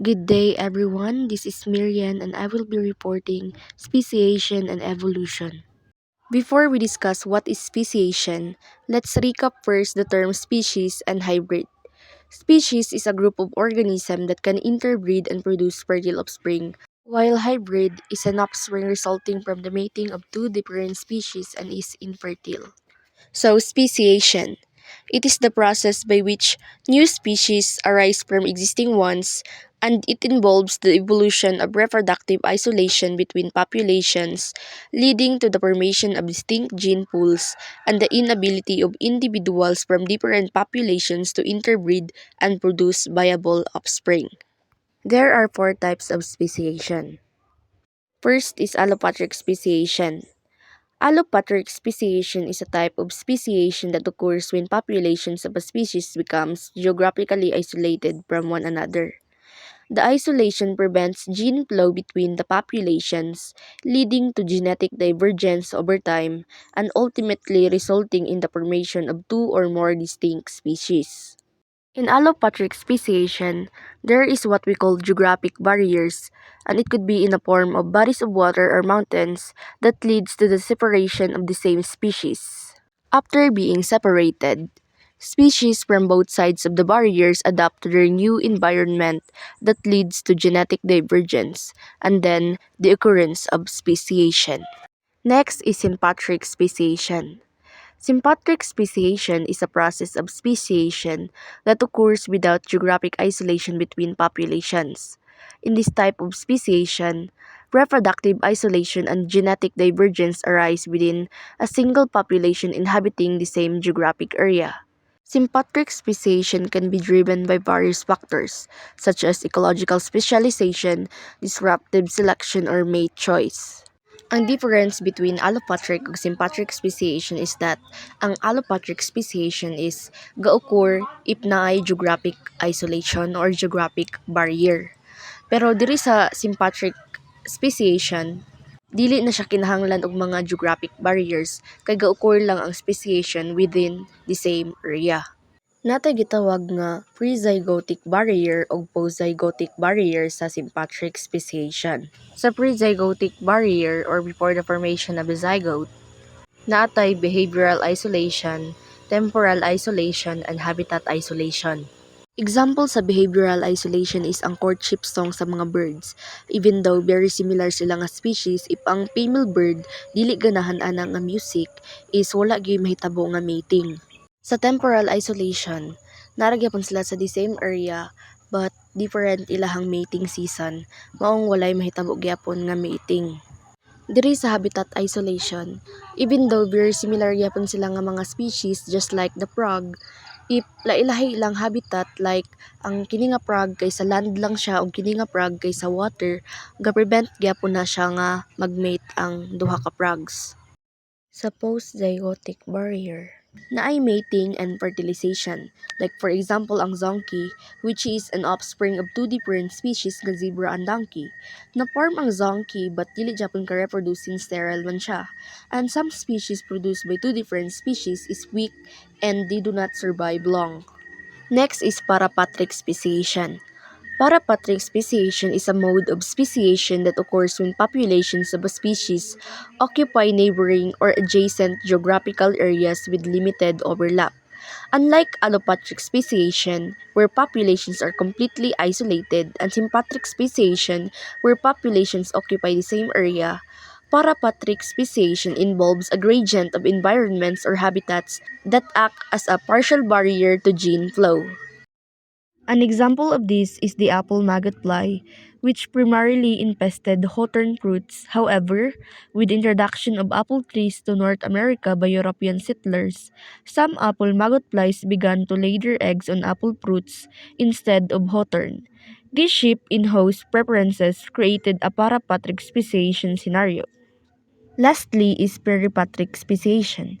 Good day everyone, this is Miriam and I will be reporting speciation and evolution. Before we discuss what is speciation, let's recap first the term species and hybrid. Species is a group of organisms that can interbreed and produce fertile offspring, while hybrid is an offspring resulting from the mating of two different species and is infertile. So, speciation. It is the process by which new species arise from existing ones, and it involves the evolution of reproductive isolation between populations, leading to the formation of distinct gene pools and the inability of individuals from different populations to interbreed and produce viable offspring. There are four types of speciation. First is allopatric speciation. Allopatric speciation is a type of speciation that occurs when populations of a species becomes geographically isolated from one another. The isolation prevents gene flow between the populations, leading to genetic divergence over time and ultimately resulting in the formation of two or more distinct species. In allopatric speciation, there is what we call geographic barriers, and it could be in the form of bodies of water or mountains that leads to the separation of the same species. After being separated, species from both sides of the barriers adapt to their new environment that leads to genetic divergence, and then the occurrence of speciation. Next is sympatric speciation. Sympatric speciation is a process of speciation that occurs without geographic isolation between populations. In this type of speciation, reproductive isolation and genetic divergence arise within a single population inhabiting the same geographic area. Sympatric speciation can be driven by various factors, such as ecological specialization, disruptive selection, or mate choice. Ang difference between allopatric ug sympatric speciation is that ang allopatric speciation is ga-occur if naay geographic isolation or geographic barrier. Pero diri sa sympatric speciation, dili na siya kinahanglan og mga geographic barriers kay ga-occur lang ang speciation within the same area. Natay gitawag nga pre-zygotic barrier o post-zygotic barrier sa sympatric speciation. Sa pre-zygotic barrier or before the formation of the zygote, natay behavioral isolation, temporal isolation, and habitat isolation. Example sa behavioral isolation is ang courtship song sa mga birds. Even though very similar sila nga species, if ang female bird dili ganahan ana nga music, is wala gyud mahitabo nga mating. Sa temporal isolation, nara gyapon sila sa the same area but different ilahang mating season, maong walay mahitabo gyapon nga mating. Diri sa habitat isolation, even though very similar gyapon sila nga mga species just like the frog, if lailahi ilang habitat like ang kini nga frog kay sa land lang siya ug kini nga frog kay sa water, ga-prevent gyapon na siya nga magmate ang duha ka frogs. Sa post-zygotic barrier, naay mating and fertilization. Like for example, ang zonkey, which is an offspring of two different species nga zebra and donkey. Na-form ang zonkey but dili gyapon ka reproduce since sterile man siya. And some species produced by two different species is weak and they do not survive long. Next is parapatric speciation. Parapatric speciation is a mode of speciation that occurs when populations of a species occupy neighboring or adjacent geographical areas with limited overlap. Unlike allopatric speciation, where populations are completely isolated, and sympatric speciation, where populations occupy the same area, parapatric speciation involves a gradient of environments or habitats that act as a partial barrier to gene flow. An example of this is the apple maggot fly, which primarily infested hawthorn fruits. However, with the introduction of apple trees to North America by European settlers, some apple maggot flies began to lay their eggs on apple fruits instead of hawthorn. This shift in host preferences created a parapatric speciation scenario. Lastly is peripatric speciation.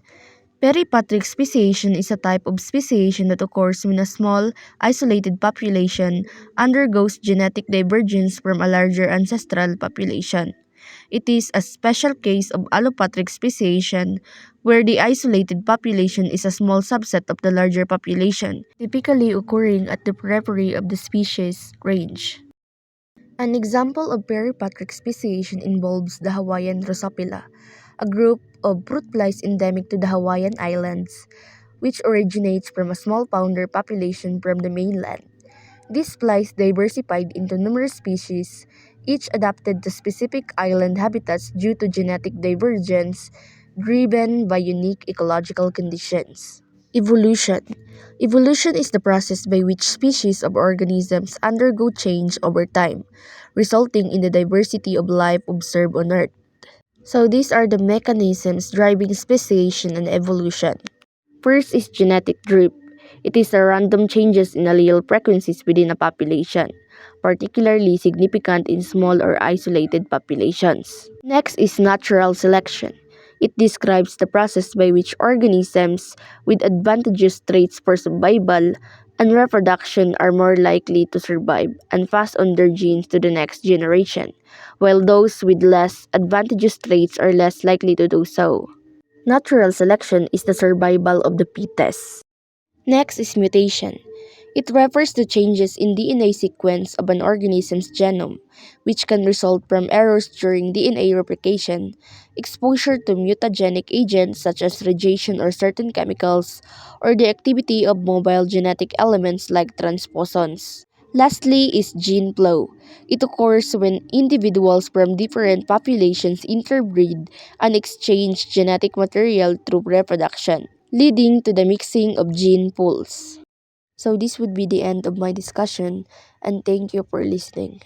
Peripatric speciation is a type of speciation that occurs when a small, isolated population undergoes genetic divergence from a larger ancestral population. It is a special case of allopatric speciation where the isolated population is a small subset of the larger population, typically occurring at the periphery of the species range. An example of peripatric speciation involves the Hawaiian Drosophila, a group of fruit flies endemic to the Hawaiian Islands, which originates from a small founder population from the mainland. These flies diversified into numerous species, each adapted to specific island habitats due to genetic divergence driven by unique ecological conditions. Evolution. Evolution is the process by which species of organisms undergo change over time, resulting in the diversity of life observed on Earth. So these are the mechanisms driving speciation and evolution. First is genetic drift. It is the random changes in allele frequencies within a population, particularly significant in small or isolated populations. Next is natural selection. It describes the process by which organisms with advantageous traits for survival and reproduction are more likely to survive and pass on their genes to the next generation, while those with less advantageous traits are less likely to do so. Natural selection is the survival of the fittest. Next is mutation. It refers to changes in DNA sequence of an organism's genome, which can result from errors during DNA replication, exposure to mutagenic agents such as radiation or certain chemicals, or the activity of mobile genetic elements like transposons. Lastly is gene flow. It occurs when individuals from different populations interbreed and exchange genetic material through reproduction, leading to the mixing of gene pools. So this would be the end of my discussion, and thank you for listening.